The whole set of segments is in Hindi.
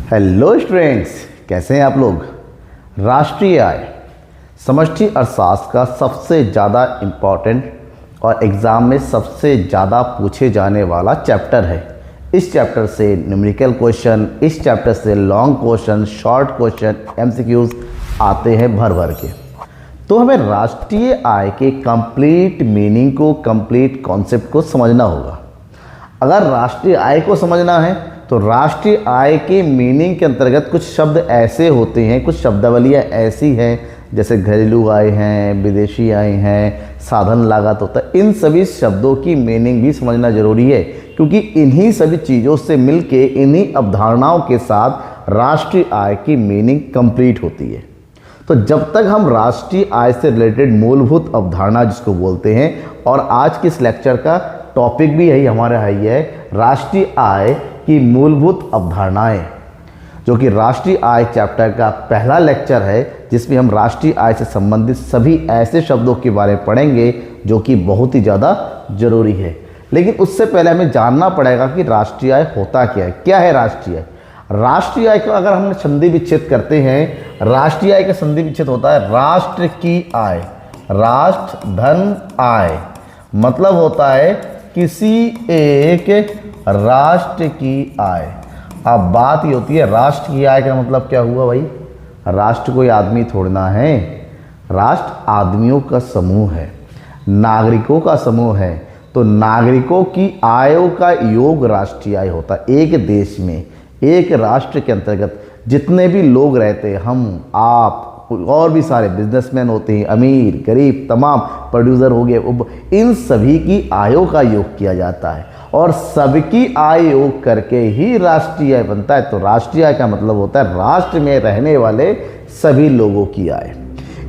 हेलो स्टूडेंट्स, कैसे हैं आप लोग। राष्ट्रीय आय समष्टि अर्थशास्त्र का सबसे ज़्यादा इम्पॉर्टेंट और एग्ज़ाम में सबसे ज़्यादा पूछे जाने वाला चैप्टर है। इस चैप्टर से न्यूमेरिकल क्वेश्चन, इस चैप्टर से long question, short question, MCQs आते हैं भर भर के। तो हमें राष्ट्रीय आय के कंप्लीट मीनिंग को, कंप्लीट कॉन्सेप्ट को समझना होगा। अगर राष्ट्रीय आय को समझना है तो राष्ट्रीय आय के मीनिंग के अंतर्गत कुछ शब्द ऐसे होते हैं, कुछ शब्दावलियाँ ऐसी हैं जैसे घरेलू आय हैं, विदेशी आय हैं, साधन लागत होता है। इन सभी शब्दों की मीनिंग भी समझना जरूरी है, क्योंकि इन्हीं सभी चीज़ों से मिलके, इन्हीं अवधारणाओं के साथ राष्ट्रीय आय की मीनिंग कंप्लीट होती है। तो जब तक हम राष्ट्रीय आय से रिलेटेड मूलभूत अवधारणा जिसको बोलते हैं, और आज के इस लेक्चर का टॉपिक भी यही हमारा है, राष्ट्रीय आय की मूलभूत अवधारणाएं, जो कि राष्ट्रीय आय चैप्टर का पहला लेक्चर है, जिसमें हम राष्ट्रीय आय से संबंधित सभी ऐसे शब्दों के बारे में पढ़ेंगे जो कि बहुत ही ज़्यादा जरूरी है। लेकिन उससे पहले हमें जानना पड़ेगा कि राष्ट्रीय आय होता क्या है राष्ट्रीय आय। राष्ट्रीय आय का अगर हम संधि विच्छेद करते हैं, राष्ट्रीय आय का संधि विच्छेद होता है राष्ट्र की आय, राष्ट्र धन आय, मतलब होता है किसी एक राष्ट्र की आय। अब बात ये होती है राष्ट्र की आय का मतलब क्या हुआ भाई। राष्ट्र कोई आदमी थोड़ना है, राष्ट्र आदमियों का समूह है, नागरिकों का समूह है। तो नागरिकों की आयों का योग राष्ट्रीय आय होता है। एक देश में, एक राष्ट्र के अंतर्गत जितने भी लोग रहते हैं, हम, आप और भी सारे बिजनेसमैन होते हैं, अमीर गरीब तमाम, प्रोड्यूसर हो गए, इन सभी की आयों का योग किया जाता है और सबकी आय योग करके ही राष्ट्रीय आय बनता है। तो राष्ट्रीय आय का मतलब होता है राष्ट्र में रहने वाले सभी लोगों की आय।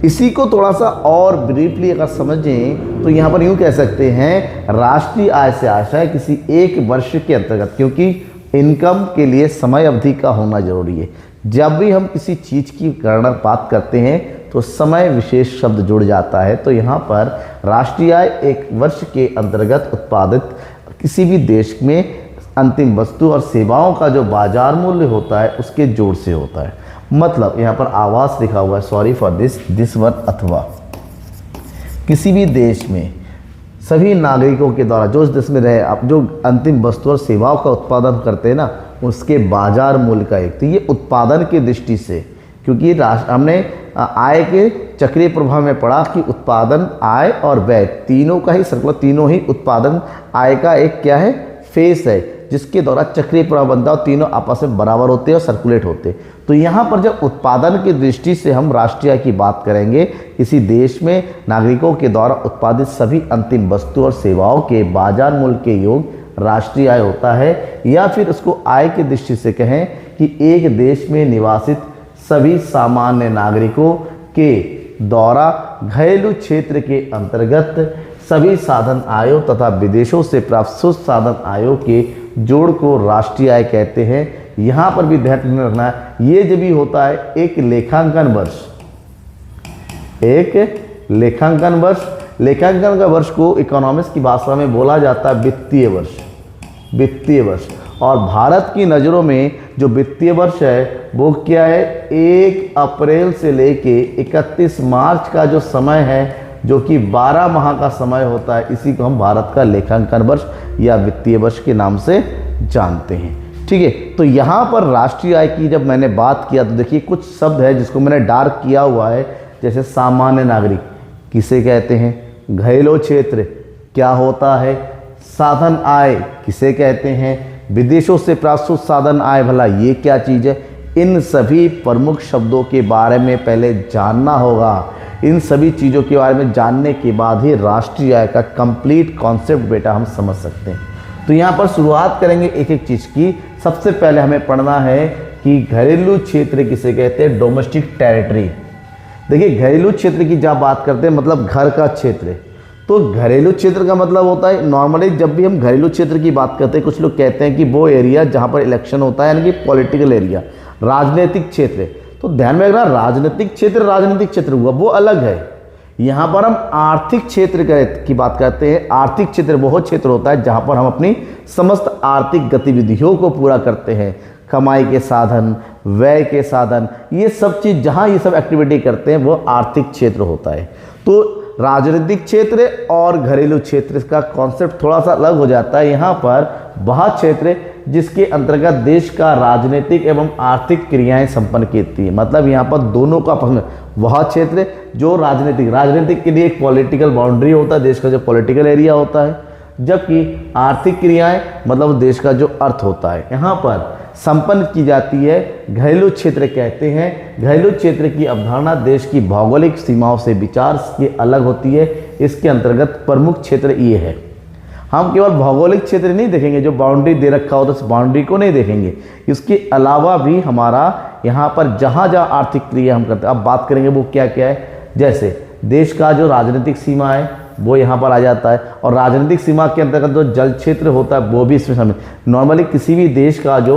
इसी को थोड़ा सा और ब्रीफली अगर समझें तो यहाँ पर यूँ कह सकते हैं राष्ट्रीय आय से आशय किसी एक वर्ष के अंतर्गत, क्योंकि इनकम के लिए समय अवधि का होना जरूरी है। जब भी हम किसी चीज़ की गणना बात करते हैं तो समय विशेष शब्द जुड़ जाता है। तो यहाँ पर राष्ट्रीय आय एक वर्ष के अंतर्गत उत्पादित किसी भी देश में अंतिम वस्तु और सेवाओं का जो बाजार मूल्य होता है उसके जोड़ से होता है। मतलब यहाँ पर आवास लिखा हुआ है, सॉरी फॉर दिस वन, अथवा किसी भी देश में सभी नागरिकों के द्वारा जो इस देश में रहे, अब जो अंतिम वस्तु और सेवाओं का उत्पादन करते हैं ना, उसके बाजार मूल्य का एक। तो ये उत्पादन की दृष्टि से, क्योंकि हमने आय के चक्रीय प्रभाव में पढ़ा कि उत्पादन, आय और व्यय तीनों का ही सर्कुलर, तीनों ही उत्पादन आय का एक क्या है, फेस है, जिसके द्वारा चक्रीय प्रभाव बनता है और तीनों आपस में बराबर होते हैं और सर्कुलेट होते हैं। तो यहाँ पर जब उत्पादन की दृष्टि से हम राष्ट्रीय आय की बात करेंगे, किसी देश में नागरिकों के द्वारा उत्पादित सभी अंतिम वस्तु और सेवाओं के बाजार मूल्य के योग राष्ट्रीय आय होता है। या फिर उसको आय की दृष्टि से कहें कि एक देश में निवासित सभी सामान्य नागरिकों के द्वारा घरेलू क्षेत्र के अंतर्गत सभी साधन आयों तथा विदेशों से प्राप्त शुद्ध साधन आयों के जोड़ को राष्ट्रीय आय कहते हैं। यहाँ पर भी ध्यान में रखना है, ये जब भी होता है एक लेखांकन वर्ष, एक लेखांकन वर्ष, लेखांकन का वर्ष को इकोनॉमिक्स की भाषा में बोला जाता है वित्तीय वर्ष, वित्तीय वर्ष। और भारत की नज़रों में जो वित्तीय वर्ष है वो क्या है, 1 अप्रैल से लेके 31 मार्च का जो समय है, जो कि 12 माह का समय होता है, इसी को हम भारत का लेखांकन वर्ष या वित्तीय वर्ष के नाम से जानते हैं। ठीक है, तो यहाँ पर राष्ट्रीय आय की जब मैंने बात किया तो देखिए कुछ शब्द है जिसको मैंने डार्क किया हुआ है, जैसे सामान्य नागरिक किसे कहते हैं, घरेलू क्षेत्र क्या होता है, साधन आय किसे कहते हैं, विदेशों से प्राप्त शुद्ध साधन आय भला ये क्या चीज़ है। इन सभी प्रमुख शब्दों के बारे में पहले जानना होगा। इन सभी चीज़ों के बारे में जानने के बाद ही राष्ट्रीय आय का कंप्लीट कॉन्सेप्ट बेटा हम समझ सकते हैं। तो यहाँ पर शुरुआत करेंगे एक एक चीज़ की। सबसे पहले हमें पढ़ना है कि घरेलू क्षेत्र किसे कहते हैं, डोमेस्टिक टेरिटरी। देखिए घरेलू क्षेत्र की जब बात करते हैं मतलब घर का क्षेत्र, तो घरेलू क्षेत्र का मतलब होता है, नॉर्मली जब भी हम घरेलू क्षेत्र की बात करते हैं, कुछ लोग कहते हैं कि वो एरिया जहाँ पर इलेक्शन होता है, यानी कि पॉलिटिकल एरिया, राजनीतिक क्षेत्र। तो ध्यान में रखना, राजनीतिक क्षेत्र हुआ वो अलग है। यहाँ पर हम आर्थिक क्षेत्र की बात करते हैं। आर्थिक क्षेत्र वो क्षेत्र होता है जहाँ पर हम अपनी समस्त आर्थिक गतिविधियों को पूरा करते हैं, कमाई के साधन, व्यय के साधन, ये सब चीज़ जहाँ ये सब एक्टिविटी करते हैं वो आर्थिक क्षेत्र होता है। तो राजनीतिक क्षेत्र और घरेलू क्षेत्र का कॉन्सेप्ट थोड़ा सा अलग हो जाता है। यहाँ पर वह क्षेत्र जिसके अंतर्गत देश का राजनीतिक एवं आर्थिक क्रियाएं संपन्न की, मतलब यहाँ पर दोनों का वह क्षेत्र जो राजनीतिक के लिए एक पॉलिटिकल बाउंड्री होता है, देश का जो पॉलिटिकल एरिया होता है, जबकि आर्थिक क्रियाएं मतलब देश का जो अर्थ होता है यहाँ पर संपन्न की जाती है। घरेलू क्षेत्र कहते हैं। घरेलू क्षेत्र की अवधारणा देश की भौगोलिक सीमाओं से विचार के अलग होती है। इसके अंतर्गत प्रमुख क्षेत्र ये है। हम केवल भौगोलिक क्षेत्र नहीं देखेंगे, जो बाउंड्री दे रखा होता है उस बाउंड्री को नहीं देखेंगे, इसके अलावा भी हमारा यहाँ पर जहाँ जहाँ आर्थिक क्रिया हम करते हैं, अब बात करेंगे वो क्या क्या है। जैसे देश का जो राजनीतिक सीमा है वो यहाँ पर आ जाता है, और राजनीतिक सीमा के अंतर्गत जो जल क्षेत्र होता है वो भी इसमें शामिल। नॉर्मली किसी भी देश का जो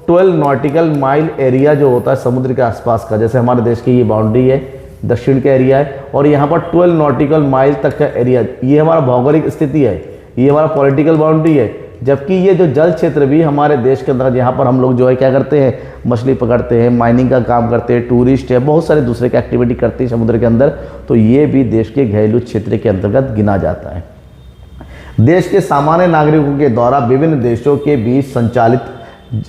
12 नॉटिकल माइल एरिया जो होता है समुद्र के आसपास का, जैसे हमारे देश की ये बाउंड्री है, दक्षिण का एरिया है, और यहाँ पर 12 नॉटिकल माइल तक का एरिया, ये हमारा भौगोलिक स्थिति है, ये हमारा पॉलिटिकल बाउंड्री है। जबकि ये जो जल क्षेत्र भी हमारे देश के अंदर, यहाँ पर हम लोग जो है क्या करते हैं, मछली पकड़ते हैं, माइनिंग का काम करते हैं, टूरिस्ट है, बहुत सारे दूसरे की एक्टिविटी करते हैं समुद्र के अंदर, तो ये भी देश के घरेलू क्षेत्र के अंतर्गत गिना जाता है। देश के सामान्य नागरिकों के द्वारा विभिन्न देशों के बीच संचालित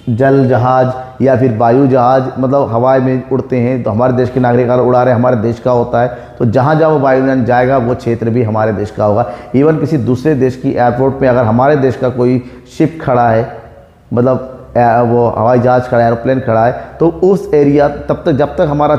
जल जहाज या फिर वायु जहाज, मतलब हवाई में उड़ते हैं, तो हमारे देश के नागरिक अगर उड़ा रहे हमारे देश का होता है, तो जहाँ जहाँ वो वायुयान जाएगा वो क्षेत्र भी हमारे देश का होगा। इवन किसी दूसरे देश की एयरपोर्ट पे अगर हमारे देश का कोई शिप खड़ा है, मतलब वो हवाई जहाज खड़ा है, एरोप्लेन खड़ा है, तो उस एरिया तब तक जब तक हमारा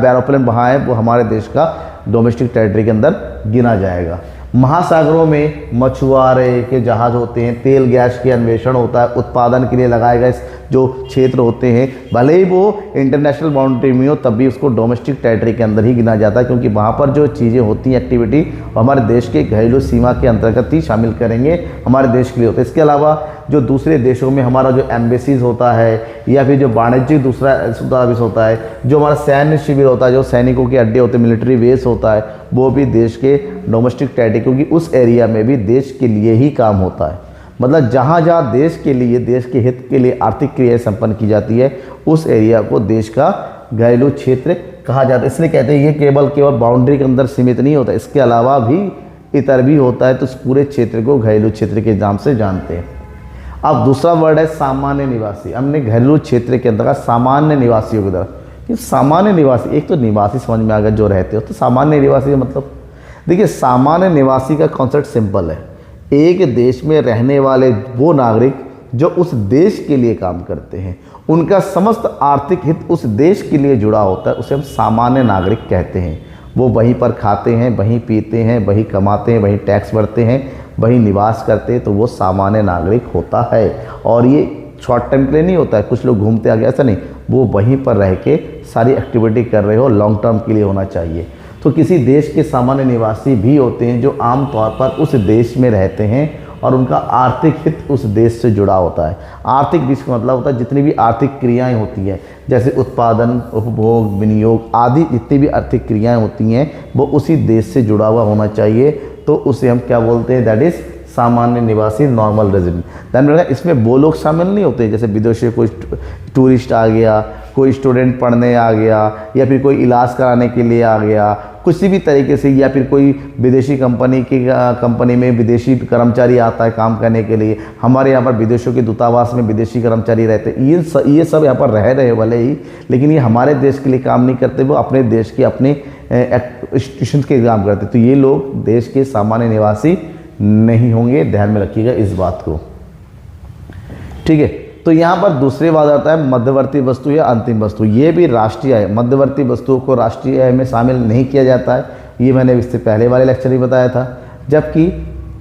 एरोप्लेन वहाँ है वो हमारे देश का डोमेस्टिक टेरिटरी के अंदर गिना जाएगा। महासागरों में मछुआरे के जहाज होते हैं, तेल गैस के अन्वेषण होता है, उत्पादन के लिए लगाए गए जो क्षेत्र होते हैं, भले ही वो इंटरनेशनल बाउंड्री में हो तब भी उसको डोमेस्टिक टेरिटरी के अंदर ही गिना जाता है, क्योंकि वहाँ पर जो चीज़ें होती हैं एक्टिविटी हमारे देश के घरेलू सीमा के अंतर्गत ही शामिल करेंगे, हमारे देश के लिए होता है। इसके अलावा जो दूसरे देशों में हमारा जो एम्बेसीज होता है या फिर जो वाणिज्यिक दूसरा ऑफिस होता है, जो हमारा सैन्य शिविर होता है, जो सैनिकों के अड्डे होते हैं, मिलिट्री बेस होता है, वो भी देश के डोमेस्टिक टेरिटरी, क्योंकि उस एरिया में भी देश के लिए ही काम होता है। मतलब जहाँ जहाँ देश के लिए, देश के हित के लिए आर्थिक क्रियाएं संपन्न की जाती है, उस एरिया को देश का घरेलू क्षेत्र कहा जाता है। इसलिए कहते हैं ये केवल बाउंड्री के अंदर सीमित नहीं होता, इसके अलावा भी इतर भी होता है, तो इस पूरे क्षेत्र को घरेलू क्षेत्र के नाम से जानते हैं। अब दूसरा वर्ड है सामान्य निवासी। हमने घरेलू क्षेत्र के अंतर्गत सामान्य निवासियों की तरफ, ये सामान्य निवासी, एक तो निवासी समझ में आ गया जो रहते हो, तो सामान्य निवासी का मतलब देखिए, सामान्य निवासी का कॉन्सेप्ट सिंपल है, एक देश में रहने वाले वो नागरिक जो उस देश के लिए काम करते हैं, उनका समस्त आर्थिक हित उस देश के लिए जुड़ा होता है, उसे हम सामान्य नागरिक कहते हैं। वो वहीं पर खाते हैं, वहीं पीते हैं, वहीं कमाते हैं, वहीं टैक्स भरते हैं, वहीं निवास करते हैं, तो वो सामान्य नागरिक होता है। और ये शॉर्ट टाइम के लिए नहीं होता है, कुछ लोग घूमते आ गए, ऐसा नहीं, वो वहीं पर रह के सारी एक्टिविटी कर रहे हो, लॉन्ग टर्म के लिए होना चाहिए। तो किसी देश के सामान्य निवासी भी होते हैं जो आम तौर पर उस देश में रहते हैं और उनका आर्थिक हित उस देश से जुड़ा होता है। आर्थिक देश का मतलब होता है जितनी भी आर्थिक क्रियाएं होती हैं, जैसे उत्पादन, उपभोग, विनियोग आदि जितनी भी आर्थिक क्रियाएं होती हैं, वो उसी देश से जुड़ा हुआ होना चाहिए, तो उसे हम क्या बोलते हैं, दैट इज़ सामान्य निवासी, नॉर्मल रेजिडेंट। ध्यान रखना, इसमें वो लोग शामिल नहीं होते जैसे विदेशी कोई टूरिस्ट आ गया, कोई स्टूडेंट पढ़ने आ गया, या फिर कोई इलाज कराने के लिए आ गया, किसी भी तरीके से, या फिर कोई विदेशी कंपनी में विदेशी कर्मचारी आता है काम करने के लिए। हमारे यहाँ पर विदेशों के दूतावास में विदेशी कर्मचारी रहते हैं, ये सब यहाँ पर रह रहे भले ही, लेकिन ये हमारे देश के लिए काम नहीं करते, वो अपने देश के अपने इंस्टीट्यूशन के काम करते। तो ये लोग देश के सामान्य निवासी नहीं होंगे, ध्यान में रखिएगा इस बात को, ठीक है। तो यहाँ पर दूसरी बात आता है मध्यवर्ती वस्तु या अंतिम वस्तु। ये भी राष्ट्रीय आय, मध्यवर्ती वस्तुओं को राष्ट्रीय आय में शामिल नहीं किया जाता है, ये मैंने इससे पहले वाले लेक्चर में बताया था, जबकि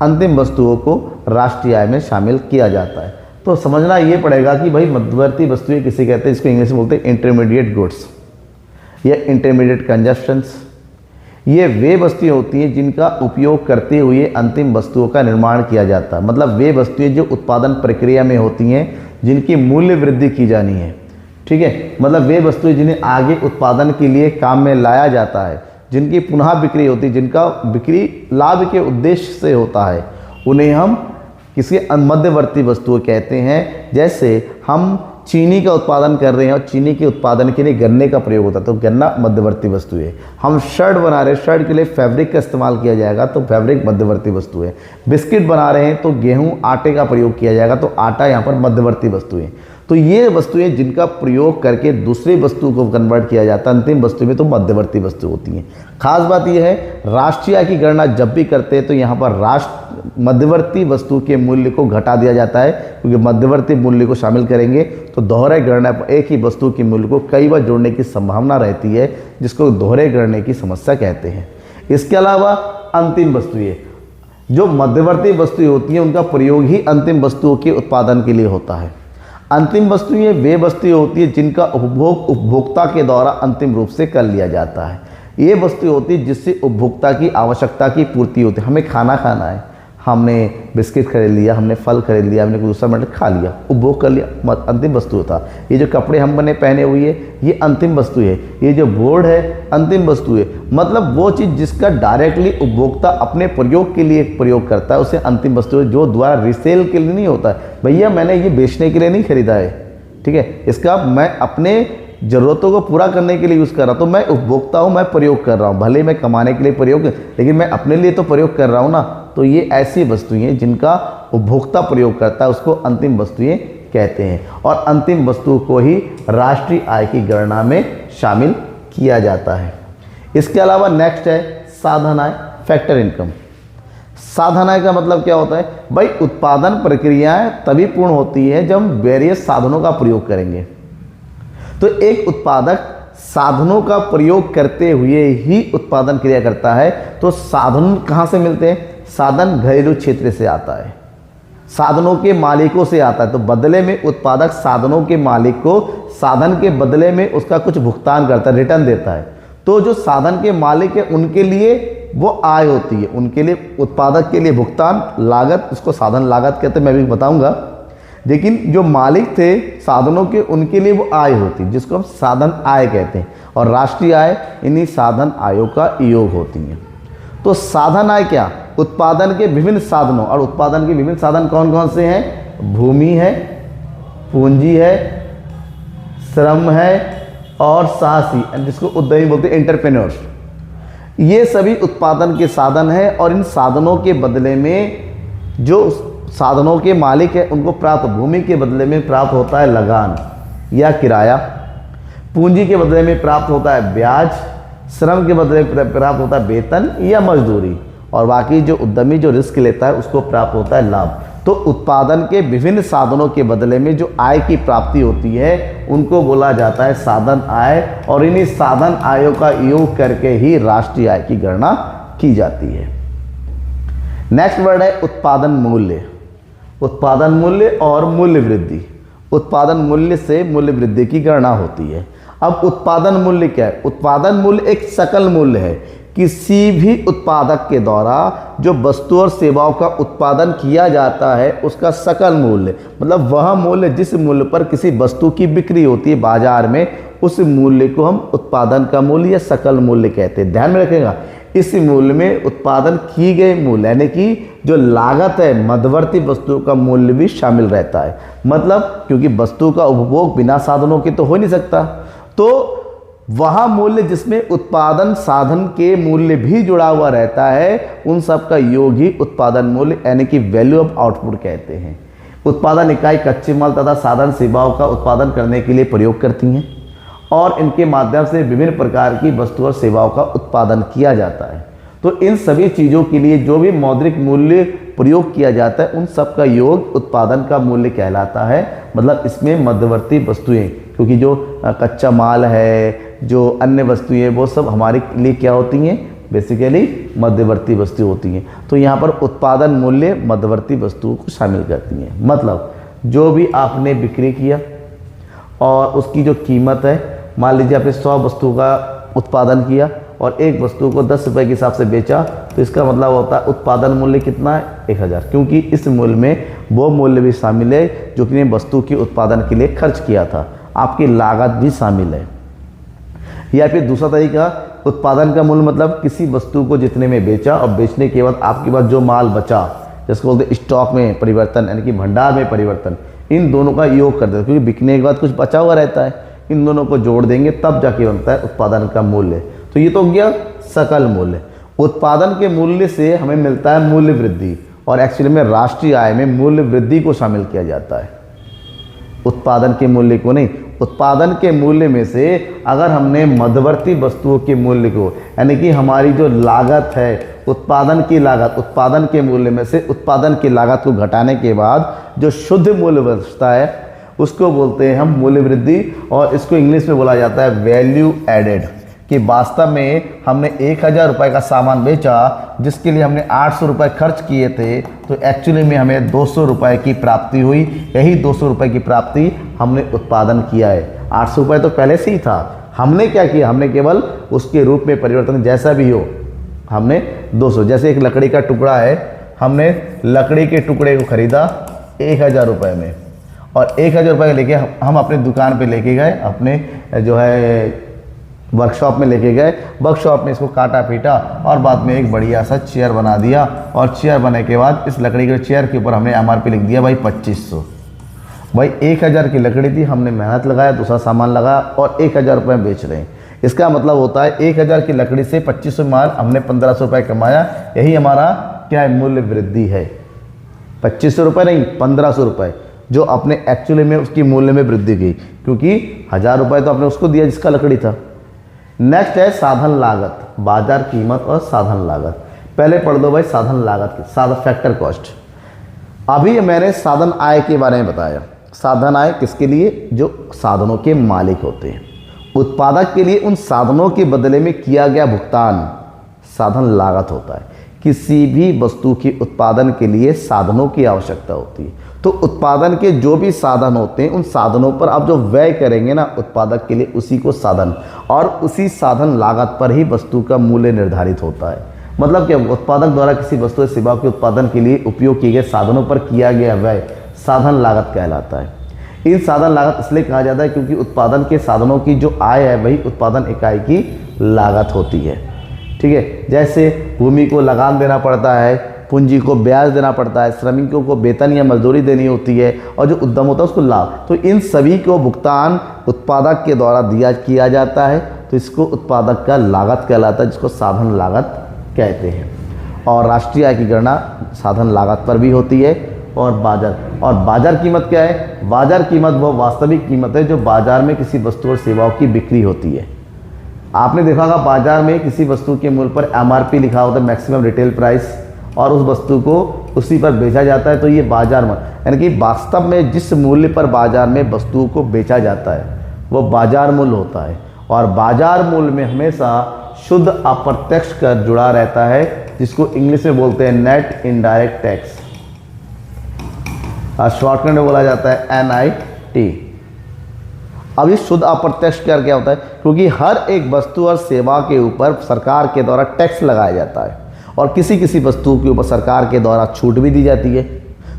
अंतिम वस्तुओं को राष्ट्रीय आय में शामिल किया जाता है। तो समझना ये पड़ेगा कि भाई मध्यवर्ती वस्तुएं किसे कहते हैं, इसको इंग्लिश में बोलते हैं इंटरमीडिएट गुड्स या इंटरमीडिएट कंजप्शंस। ये वे वस्तुएं होती हैं जिनका उपयोग करते हुए अंतिम वस्तुओं का निर्माण किया जाता है। मतलब वे वस्तुएं जो उत्पादन प्रक्रिया में होती हैं, जिनकी मूल्य वृद्धि की जानी है, ठीक है। मतलब वे वस्तुएं जिन्हें आगे उत्पादन के लिए काम में लाया जाता है, जिनकी पुनः बिक्री होती है, जिनका बिक्री लाभ के उद्देश्य से होता है, उन्हें हम किसी मध्यवर्ती वस्तुएं कहते हैं। जैसे हम चीनी का उत्पादन कर रहे हैं और चीनी के उत्पादन के लिए गन्ने का प्रयोग होता है, तो गन्ना मध्यवर्ती वस्तु है। हम शर्ट बना रहे हैं, शर्ट के लिए फैब्रिक का इस्तेमाल किया जाएगा, तो फैब्रिक मध्यवर्ती वस्तु है। बिस्किट बना रहे हैं तो गेहूं आटे का प्रयोग किया जाएगा, तो आटा यहाँ पर मध्यवर्ती वस्तु है। तो ये वस्तुएं जिनका प्रयोग करके दूसरी वस्तु को कन्वर्ट किया जाता है अंतिम वस्तु में, तो मध्यवर्ती वस्तु होती हैं। खास बात यह है, राष्ट्रीय आय की गणना जब भी करते हैं तो यहाँ पर मध्यवर्ती वस्तु के मूल्य को घटा दिया जाता है, क्योंकि मध्यवर्ती मूल्य को शामिल करेंगे तो दोहरे गणना पर एक ही वस्तु के मूल्य को कई बार जोड़ने की संभावना रहती है, जिसको दोहरे गणना की समस्या कहते हैं। इसके अलावा अंतिम वस्तुएं, जो मध्यवर्ती वस्तुएं होती हैं उनका प्रयोग ही अंतिम वस्तुओं के उत्पादन के लिए होता है। अंतिम वस्तुएं वे वस्तुएं होती है जिनका उपभोग उपभोक्ता के द्वारा अंतिम रूप से कर लिया जाता है। ये वस्तुएं होती है जिससे उपभोक्ता की आवश्यकता की पूर्ति होती है। हमें खाना खाना है, हमने बिस्किट खरीद लिया, हमने फल खरीद लिया, हमने कोई दूसरा मतलब खा लिया, उपभोग कर लिया, अंतिम वस्तु होता। ये जो कपड़े हमने पहने हुए है ये अंतिम वस्तु है। ये जो बोर्ड है अंतिम वस्तु है। मतलब वो चीज़ जिसका डायरेक्टली उपभोक्ता अपने प्रयोग के लिए प्रयोग करता है उसे अंतिम वस्तु है, जो द्वारा रिसेल के लिए नहीं होता है। भैया मैंने ये बेचने के लिए नहीं खरीदा है, ठीक है, इसका मैं अपने ज़रूरतों को पूरा करने के लिए यूज़ कर रहा हूँ, तो मैं उपभोक्ता हूँ, मैं प्रयोग कर रहा हूँ। भले मैं कमाने के लिए प्रयोग, लेकिन मैं अपने लिए तो प्रयोग कर रहा हूँ ना। तो ये ऐसी वस्तुएं जिनका उपभोक्ता प्रयोग करता है उसको अंतिम वस्तुएं कहते हैं, और अंतिम वस्तु को ही राष्ट्रीय आय की गणना में शामिल किया जाता है। इसके अलावा नेक्स्ट है साधन आय, फैक्टर इनकम। साधन आय का मतलब क्या होता है? भाई उत्पादन प्रक्रियाएं तभी पूर्ण होती है जब हम वेरियस साधनों का प्रयोग करेंगे। तो एक उत्पादक साधनों का प्रयोग करते हुए ही उत्पादन क्रिया करता है। तो साधन कहाँ से मिलते हैं? साधन घरेलू क्षेत्र से आता है, साधनों के मालिकों से आता है। तो बदले में उत्पादक साधनों के मालिक को साधन के बदले में उसका कुछ भुगतान करता है, रिटर्न देता है। तो जो साधन के मालिक है उनके लिए वो आय होती है, उनके लिए उत्पादक के लिए भुगतान लागत, उसको साधन लागत कहते हैं, मैं भी बताऊंगा। लेकिन जो मालिक थे साधनों के उनके लिए वो आय होती है, जिसको हम साधन आय कहते हैं। और राष्ट्रीय आय इन्हीं साधन आयों का योग होती है। तो साधन आय क्या? उत्पादन के विभिन्न साधनों, और उत्पादन के विभिन्न साधन कौन कौन से हैं? भूमि है, पूंजी है, श्रम है और साहसी, जिसको उद्यमी बोलते हैं, एंटरप्रेन्योर्स। ये सभी उत्पादन के साधन हैं, और इन साधनों के बदले में जो साधनों के मालिक है उनको प्राप्त, भूमि के बदले में प्राप्त होता है लगान या किराया, पूंजी के बदले में प्राप्त होता है ब्याज, श्रम के बदले में प्राप्त होता है वेतन या मजदूरी, और बाकी जो उद्यमी जो रिस्क लेता है उसको प्राप्त होता है लाभ। तो उत्पादन के विभिन्न साधनों के बदले में जो आय की प्राप्ति होती है उनको बोला जाता है साधन आय, और इन्हीं साधन आयों का योग करके ही राष्ट्रीय आय की गणना की जाती है। नेक्स्ट वर्ड है उत्पादन मूल्य। उत्पादन मूल्य और मूल्य वृद्धि। उत्पादन मूल्य से मूल्य वृद्धि की गणना होती है। अब उत्पादन मूल्य क्या है? उत्पादन मूल्य एक सकल मूल्य है, किसी भी उत्पादक के द्वारा जो वस्तु और सेवाओं का उत्पादन किया जाता है उसका सकल मूल्य, मतलब वह मूल्य जिस मूल्य पर किसी वस्तु की बिक्री होती है बाजार में, उस मूल्य को हम उत्पादन का मूल्य या सकल मूल्य कहते हैं। ध्यान में रखिएगा, इस मूल्य में उत्पादन की गए मूल्य यानी कि जो लागत है मध्यवर्ती वस्तुओं का मूल्य भी शामिल रहता है। मतलब क्योंकि वस्तु का उपभोग बिना साधनों के तो हो नहीं सकता, तो वहाँ मूल्य जिसमें उत्पादन साधन के मूल्य भी जुड़ा हुआ रहता है उन सब का योग ही उत्पादन मूल्य यानी कि वैल्यू ऑफ आउटपुट कहते हैं। उत्पादन इकाई कच्चे माल तथा साधन सेवाओं का उत्पादन करने के लिए प्रयोग करती हैं, और इनके माध्यम से विभिन्न प्रकार की वस्तु और सेवाओं का उत्पादन किया जाता है। तो इन सभी चीज़ों के लिए जो भी मौद्रिक मूल्य प्रयोग किया जाता है उन सब का योग उत्पादन का मूल्य कहलाता है। मतलब इसमें मध्यवर्ती वस्तुएं, क्योंकि जो कच्चा माल है, जो अन्य वस्तुएं हैं, वो सब हमारे लिए क्या होती हैं? बेसिकली मध्यवर्ती वस्तु होती हैं। तो यहाँ पर उत्पादन मूल्य मध्यवर्ती वस्तुओं को शामिल करती हैं। मतलब जो भी आपने बिक्री किया और उसकी जो कीमत है, मान लीजिए आपने 100 वस्तु का उत्पादन किया और एक वस्तु को 10 रुपये के हिसाब से बेचा, तो इसका मतलब होता है उत्पादन मूल्य कितना है? 1000, क्योंकि इस मूल्य में वो मूल्य भी शामिल है जो कि वस्तु के उत्पादन के लिए खर्च किया था, आपकी लागत भी शामिल है। या फिर दूसरा तरीका, उत्पादन का मूल्य मतलब किसी वस्तु को जितने में बेचा और बेचने के बाद आपके पास जो माल बचा, जिसको बोलते हैं स्टॉक में परिवर्तन यानी कि भंडार में परिवर्तन, इन दोनों का योग कर देते हैं, क्योंकि बिकने के बाद कुछ बचा हुआ रहता है, इन दोनों को जोड़ देंगे तब जाके बनता है उत्पादन का मूल्य। तो ये तो हो गया सकल मूल्य। उत्पादन के मूल्य से हमें मिलता है मूल्य वृद्धि, और एक्चुअली में राष्ट्रीय आय में मूल्य वृद्धि को शामिल किया जाता है, उत्पादन के मूल्य को नहीं। उत्पादन के मूल्य में से अगर हमने मध्यवर्ती वस्तुओं के मूल्य को, यानी कि हमारी जो लागत है, उत्पादन की लागत, उत्पादन के मूल्य में से उत्पादन की लागत को घटाने के बाद जो शुद्ध मूल्य बचता है उसको बोलते हैं हम मूल्य वृद्धि, और इसको इंग्लिश में बोला जाता है वैल्यू एडेड। कि वास्तव में हमने 1000 रुपये का सामान बेचा जिसके लिए हमने 800 रुपये खर्च किए थे, तो एक्चुअली में हमें 200 रुपये की प्राप्ति हुई। यही 200 रुपये की प्राप्ति हमने उत्पादन किया है। 800 रुपये तो पहले से ही था, हमने क्या किया, हमने केवल उसके रूप में परिवर्तन, जैसा भी हो हमने 200। जैसे एक लकड़ी का टुकड़ा है, हमने लकड़ी के टुकड़े को ख़रीदा 1000 रुपये में, और 1000 रुपये लेके हम अपने दुकान पे लेके गए, अपने जो है वर्कशॉप में लेके गए। वर्कशॉप में इसको काटा पीटा और बाद में एक बढ़िया सा चेयर बना दिया, और चेयर बनने के बाद इस लकड़ी के चेयर के ऊपर हमने MRP लिख दिया भाई 2500। भाई 1000 की लकड़ी थी, हमने मेहनत लगाया, दूसरा सामान लगाया और 1000 रुपये में बेच रहे हैं। इसका मतलब होता है 1000 की लकड़ी से 2500 माल, हमने 1500 रुपये कमाया। यही हमारा क्या है, मूल्य वृद्धि है। 2500 रुपये नहीं, 1500 रुपये, जो अपने एक्चुअली में उसकी मूल्य में वृद्धि की, क्योंकि 1000 रुपये तो आपने उसको दिया जिसका लकड़ी था। नेक्स्ट है साधन लागत, बाजार कीमत और साधन लागत। पहले पढ़ दो भाई साधन लागत की, साधन फैक्टर कॉस्ट। अभी मैंने साधन आय के बारे में बताया। साधन आय किसके लिए, जो साधनों के मालिक होते हैं। उत्पादक के लिए उन साधनों के बदले में किया गया भुगतान साधन लागत होता है। किसी भी वस्तु के उत्पादन के लिए साधनों की आवश्यकता होती है, तो उत्पादन के जो भी साधन होते हैं उन साधनों पर आप जो व्यय करेंगे ना उत्पादक के लिए, उसी को साधन, और उसी साधन लागत पर ही वस्तु का मूल्य निर्धारित होता है। मतलब क्या, उत्पादक द्वारा किसी वस्तु या सेवा के उत्पादन के लिए उपयोग किए गए साधनों पर किया गया व्यय साधन लागत कहलाता है। इन साधन लागत इसलिए कहा जाता है क्योंकि उत्पादन के साधनों की जो आय है वही उत्पादन इकाई की लागत होती है। ठीक है, जैसे भूमि को लगान देना पड़ता है, पूंजी को ब्याज देना पड़ता है, श्रमिकों को वेतन या मजदूरी देनी होती है, और जो उद्यम होता है उसको लाभ, तो इन सभी को भुगतान उत्पादक के द्वारा किया जाता है। तो इसको उत्पादक का लागत कहलाता है, जिसको साधन लागत कहते हैं। और राष्ट्रीय आय की गणना साधन लागत पर भी होती है। और बाजार कीमत क्या है, बाजार कीमत वो वास्तविक कीमत है जो बाजार में किसी वस्तु और सेवाओं की बिक्री होती है। आपने देखा होगा बाजार में किसी वस्तु के मूल्य पर MRP लिखा होता है, मैक्सिमम रिटेल प्राइस, और उस वस्तु को उसी पर बेचा जाता है। तो ये बाजार मूल्य, यानी कि वास्तव में जिस मूल्य पर बाजार में वस्तुओं को बेचा जाता है वो बाजार मूल्य होता है। और बाजार मूल्य में हमेशा शुद्ध अप्रत्यक्ष कर जुड़ा रहता है, जिसको इंग्लिश में बोलते हैं नेट इनडायरेक्ट टैक्स, और शॉर्टकट में बोला जाता है NIT। अब ये शुद्ध अप्रत्यक्ष कर क्या होता है, क्योंकि हर एक वस्तु और सेवा के ऊपर सरकार के द्वारा टैक्स लगाया जाता है, और किसी किसी वस्तु के ऊपर सरकार के द्वारा छूट भी दी जाती है।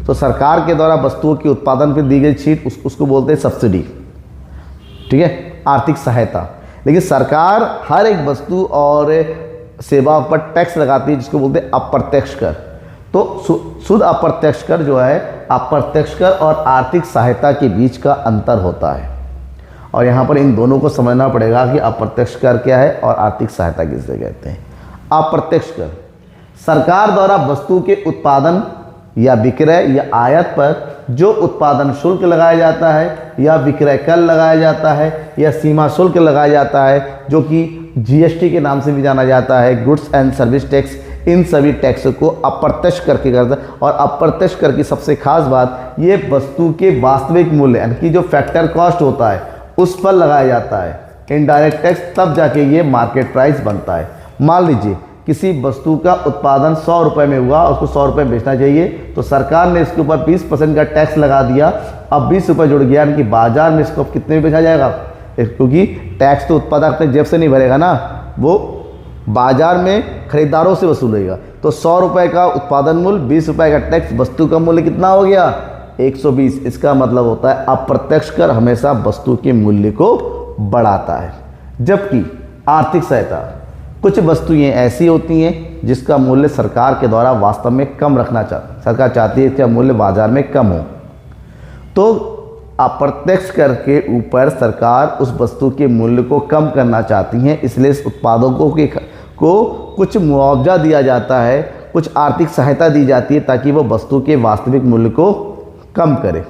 तो सरकार के द्वारा वस्तुओं के उत्पादन पर दी गई छूट उसको बोलते हैं सब्सिडी। ठीक है, आर्थिक सहायता। लेकिन सरकार हर एक वस्तु और सेवा पर टैक्स लगाती है, जिसको बोलते हैं अप्रत्यक्ष कर। तो शुद्ध अप्रत्यक्ष कर जो है, अप्रत्यक्ष कर और आर्थिक सहायता के बीच का अंतर होता है। और यहाँ पर इन दोनों को समझना पड़ेगा कि अप्रत्यक्ष कर क्या है और आर्थिक सहायता किसे कहते हैं। अप्रत्यक्ष कर सरकार द्वारा वस्तु के उत्पादन या विक्रय या आयात पर जो उत्पादन शुल्क लगाया जाता है, या विक्रय कर लगाया जाता है, या सीमा शुल्क लगाया जाता है, जो कि GST के नाम से भी जाना जाता है, गुड्स एंड सर्विस टैक्स। इन सभी टैक्स को अप्रत्यक्ष कर के करता है। और अप्रत्यक्ष कर की सबसे खास बात, ये वस्तु के वास्तविक मूल्य यानी कि जो फैक्टर कॉस्ट होता है उस पर लगाया जाता है इनडायरेक्ट टैक्स, तब जाके ये मार्केट प्राइस बनता है। मान लीजिए किसी वस्तु का उत्पादन 100 रुपये में हुआ, उसको 100 रुपये में बेचना चाहिए, तो सरकार ने इसके ऊपर 20% का टैक्स लगा दिया। अब 20 रुपये जुड़ गया, यानी कि बाजार में इसको कितने में बेचा जाएगा, क्योंकि टैक्स तो उत्पादक अपने जेब से नहीं भरेगा ना, वो बाजार में खरीदारों से वसूलेगा। तो 100 रुपये का उत्पादन मूल्य, 20 रुपये का टैक्स, वस्तु का मूल्य कितना हो गया, 120। इसका मतलब होता है अप्रत्यक्ष कर हमेशा वस्तु के मूल्य को बढ़ाता है। जबकि आर्थिक सहायता, कुछ वस्तुएं ऐसी होती हैं जिसका मूल्य सरकार के द्वारा वास्तव में कम रखना सरकार चाहती है इसका मूल्य बाजार में कम हो, तो अप्रत्यक्ष कर के ऊपर सरकार उस वस्तु के मूल्य को कम करना चाहती है, इसलिए इस उत्पादकों को कुछ मुआवजा दिया जाता है, कुछ आर्थिक सहायता दी जाती है ताकि वो वस्तु के वास्तविक मूल्य को कम करे।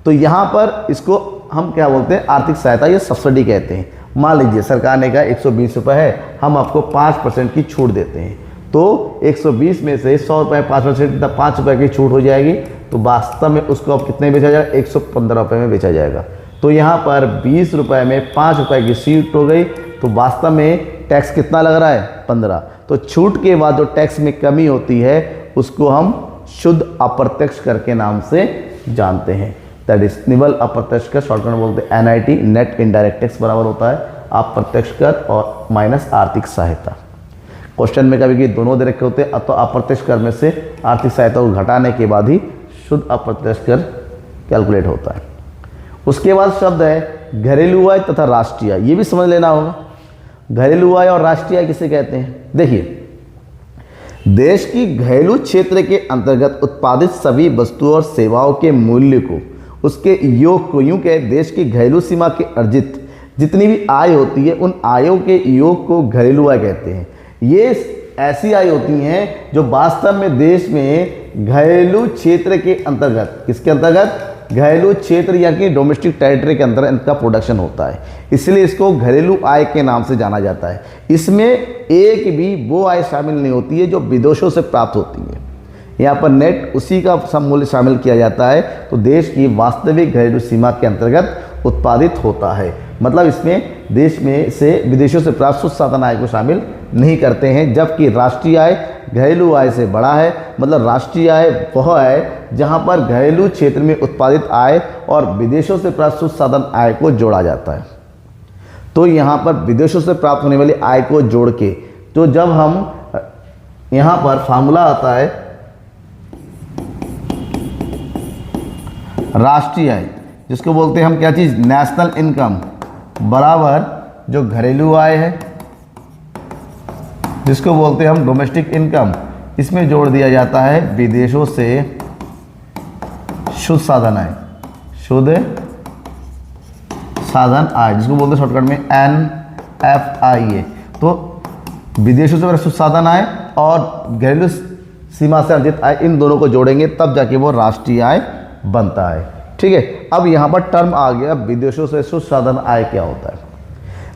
तो यहाँ पर इसको हम क्या बोलते हैं, आर्थिक सहायता या सब्सिडी कहते हैं। मान लीजिए सरकार ने कहा 120 रुपये है, हम आपको 5% की छूट देते हैं, तो 120 में से 100 रुपये 5% 5 रुपये की छूट हो जाएगी, तो वास्तव में उसको अब कितने बेचा जाएगा, 115 रुपये में बेचा जाएगा। तो यहाँ पर 20 रुपये में 5 रुपये की छूट हो गई, तो वास्तव में टैक्स कितना लग रहा है, 15। तो छूट के बाद जो टैक्स में कमी होती है उसको हम शुद्ध अप्रत्यक्ष कर के नाम से जानते हैं। दैट इज निवल अप्रत्यक्ष कर, शॉर्टकट में बोलते हैं NIT, नेट इनडायरेक्ट टैक्स बराबर होता है अप्रत्यक्ष कर और माइनस आर्थिक सहायता। क्वेश्चन में कभी कभी दोनों दे रखे होते हैं, तो अप्रत्यक्ष कर में से आर्थिक सहायता को घटाने के बाद ही शुद्ध अप्रत्यक्ष कर कैलकुलेट होता है। उसके बाद शब्द है घरेलू आय तथा राष्ट्रीय आय, ये भी समझ लेना होगा। घरेलू आय और राष्ट्रीय आय किसे कहते हैं? देखिए, देश की घरेलू क्षेत्र के अंतर्गत उत्पादित सभी वस्तुओं और सेवाओं के मूल्य को, उसके योग को, यूं कहे देश की घरेलू सीमा के अर्जित जितनी भी आय होती है उन आयों के योग को घरेलू आय कहते हैं। ये ऐसी आय होती हैं जो वास्तव में देश में घरेलू क्षेत्र के अंतर्गत, किसके अंतर्गत, घरेलू क्षेत्र या कि डोमेस्टिक टेरिटरी के अंदर इनका प्रोडक्शन होता है, इसलिए इसको घरेलू आय के नाम से जाना जाता है। इसमें एक भी वो आय शामिल नहीं होती है जो विदेशों से प्राप्त होती है। यहाँ पर नेट उसी का मूल्य शामिल किया जाता है, तो देश की वास्तविक घरेलू सीमा के अंतर्गत उत्पादित होता है। मतलब इसमें देश में से विदेशों से प्राप्त शुद्ध साधन आय को शामिल नहीं करते हैं, जबकि राष्ट्रीय आय घरेलू आय से बड़ा है। मतलब राष्ट्रीय आय वह है जहां पर घरेलू क्षेत्र में उत्पादित आय और विदेशों से प्राप्त शुद्ध साधन आय को जोड़ा जाता है। तो यहाँ पर विदेशों से प्राप्त होने वाली आय को जोड़ के, तो जब हम यहाँ पर फार्मूला आता है राष्ट्रीय आय, जिसको बोलते हैं हम क्या चीज़, नेशनल इनकम बराबर जो घरेलू आय है, जिसको बोलते हैं हम डोमेस्टिक इनकम, इसमें जोड़ दिया जाता है विदेशों से शुद्ध साधन आय, शुद्ध साधन आय, जिसको बोलते हैं शॉर्टकट में NFIA। तो विदेशों से शुद्ध साधन आय और घरेलू सीमा से अर्जित आय, इन दोनों को जोड़ेंगे तब जाके वो राष्ट्रीय आय बनता है। ठीक है, अब यहाँ पर टर्म आ गया विदेशों से शुद्ध साधन आय क्या होता है।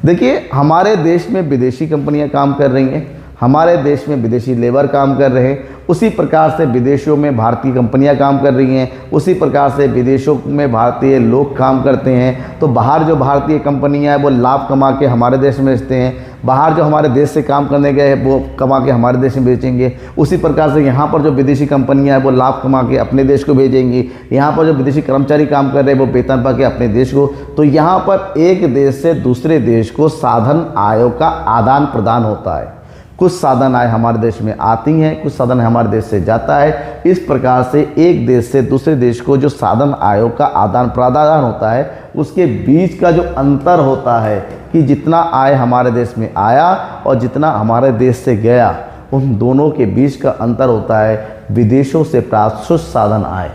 देखिए, हमारे देश में विदेशी कंपनियां काम कर रही हैं, हमारे देश में विदेशी लेबर काम कर रहे हैं, उसी प्रकार से विदेशों में भारतीय कंपनियां काम कर रही हैं, उसी प्रकार से विदेशों में भारतीय लोग काम करते हैं। तो बाहर जो भारतीय कंपनियां हैं वो लाभ कमा के हमारे देश में बेचते हैं, बाहर जो हमारे देश से काम करने गए वो कमा के हमारे देश में बेचेंगे। उसी प्रकार से यहाँ पर जो विदेशी कंपनियां हैं वो लाभ कमा के अपने देश को भेजेंगी, यहाँ पर जो विदेशी कर्मचारी काम कर रहे हैं वो वेतन पा के अपने देश को। तो यहाँ पर एक देश से दूसरे देश को साधन आयों का आदान प्रदान होता है। कुछ साधन आय हमारे देश में आती हैं, कुछ साधन हमारे देश से जाता है। इस प्रकार से एक देश से दूसरे देश को जो साधन आयों का आदान प्रदान होता है, उसके बीच का जो अंतर होता है कि जितना आय हमारे देश में आया और जितना हमारे देश से गया, उन दोनों के बीच का अंतर होता है विदेशों से प्राप्त शुद्ध साधन आय।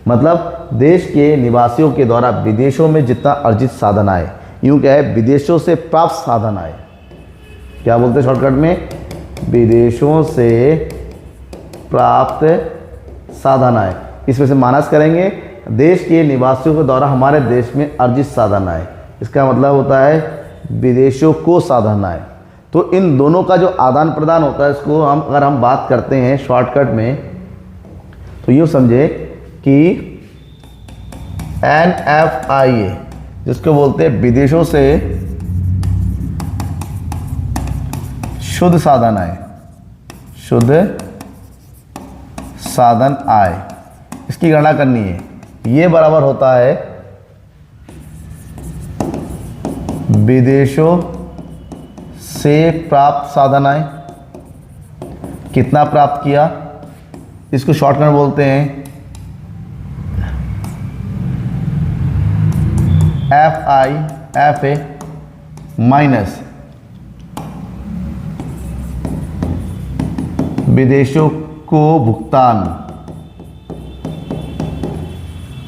मतलब देश के निवासियों के द्वारा विदेशों में जितना अर्जित साधन आय, यूँ क्या है, विदेशों से प्राप्त साधन आय, क्या बोलते हैं शॉर्टकट में, विदेशों से प्राप्त साधन आय। इसमें से माइनस करेंगे देश के निवासियों के द्वारा हमारे देश में अर्जित साधन आय, इसका मतलब होता है विदेशों को साधन आय। तो इन दोनों का जो आदान प्रदान होता है, इसको हम अगर हम बात करते हैं शॉर्टकट में, तो यूँ समझे कि NFIA, जिसको बोलते हैं विदेशों से शुद्ध साधन आय, शुद्ध साधन आय, इसकी गणना करनी है। ये बराबर होता है विदेशों से प्राप्त साधन आय। कितना प्राप्त किया, इसको शॉर्टकट बोलते हैं FA माइनस विदेशों को भुगतान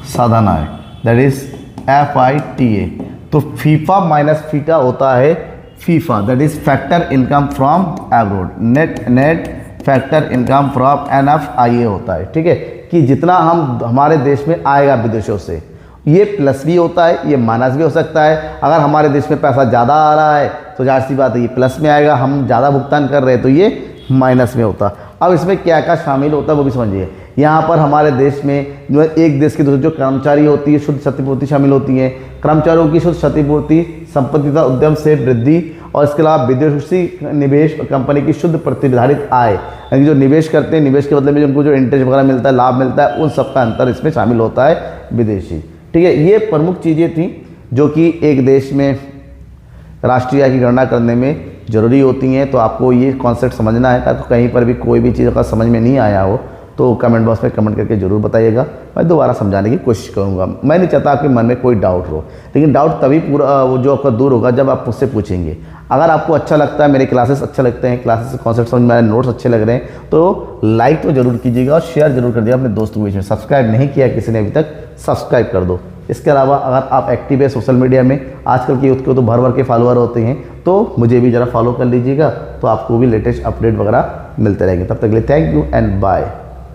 साधन आय। That is FITA। तो फीफा माइनस फीटा होता है FIFA, that is factor income from abroad. Net factor income from NFIA होता है, ठीक है, कि जितना हमारे देश में आएगा विदेशों से, ये प्लस भी होता है, ये माइनस भी हो सकता है। अगर हमारे देश में पैसा ज़्यादा आ रहा है तो जाहिर सी बात है ये प्लस में आएगा, हम ज़्यादा भुगतान कर रहे हैं तो ये माइनस में होता। अब इसमें क्या क्या शामिल होता है वो भी समझिए। यहाँ पर हमारे देश में जो है एक देश के दूसरे जो कर्मचारी होती है शुद्ध क्षतिपूर्ति शामिल होती है। कर्मचारियों की शुद्ध क्षतिपूर्ति, संपत्ति तथा उद्यम से वृद्धि, और इसके अलावा विदेशी निवेश कंपनी की शुद्ध प्रतिधारित आय, यानी जो निवेश करते हैं, निवेश के बदले में उनको जो इंटरेस्ट वगैरह मिलता है, लाभ मिलता है, उन सबका अंतर इसमें शामिल होता है विदेशी। ठीक है, ये प्रमुख चीज़ें थी जो कि एक देश में राष्ट्रीय आय की गणना करने में ज़रूरी होती हैं। तो आपको ये कॉन्सेप्ट समझना है। तो कहीं पर भी कोई भी चीज़ अगर समझ में नहीं आया हो तो कमेंट बॉक्स में कमेंट करके ज़रूर बताइएगा, मैं दोबारा समझाने की कोशिश करूँगा। मैं नहीं चाहता आपके मन में कोई डाउट हो, लेकिन डाउट तभी पूरा वो जो आपका दूर होगा जब आप मुझसे पूछेंगे। अगर आपको अच्छा लगता है, मेरे क्लासेस अच्छे लगते हैं, क्लासेस के कॉन्सेप्ट समझ में आए, नोट्स अच्छे लग रहे हैं, तो लाइक तो जरूर कीजिएगा और शेयर जरूर कर दीजिएगा अपने दोस्तों के बीच में। सब्सक्राइब नहीं किया किसी ने अभी तक, सब्सक्राइब कर दो। इसके अलावा अगर आप एक्टिव है सोशल मीडिया में, आजकल के यूथ के तो भर के फॉलोअर होते हैं, तो मुझे भी ज़रा फॉलो कर लीजिएगा, तो आपको भी लेटेस्ट अपडेट वगैरह मिलते रहेंगे। तब तक के लिए थैंक यू एंड बाय।